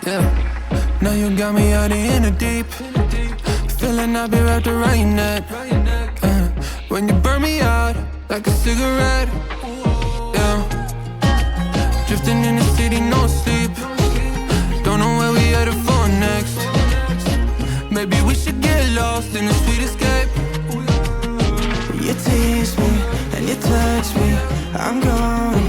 Yeah. Now you got me out in the deep. Feeling I've been wrapped around your neck. When you burn me out like a cigarette. Yeah. Drifting in the city, no sleep. Don't know where we headed for next. Maybe we should get lost in a sweet escape. You tease me and you touch me, I'm gone.